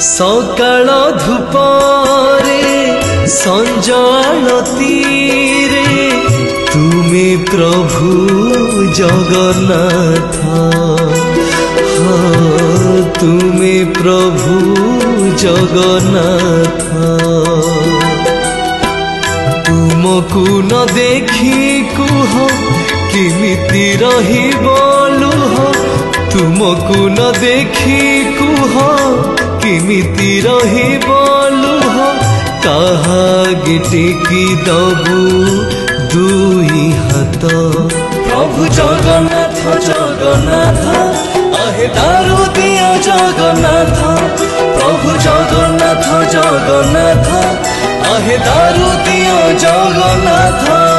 सकाळ धूपरे संज आलतीरे तुमे प्रभु जगन्नाथ हाँ तुमे प्रभु जगन्नाथ तुमको न देखी कुह किमिति रहिबो लुह तुमको न देखी कुह किमिति रहिबो लुह काहा टेकी दबु दुई हाथ प्रभु जगन्नाथ जगन्नाथ आहे दारु दिया जगन्नाथ प्रभु जगन्नाथ जगन्नाथ आहे दारु दिया जगन्नाथ।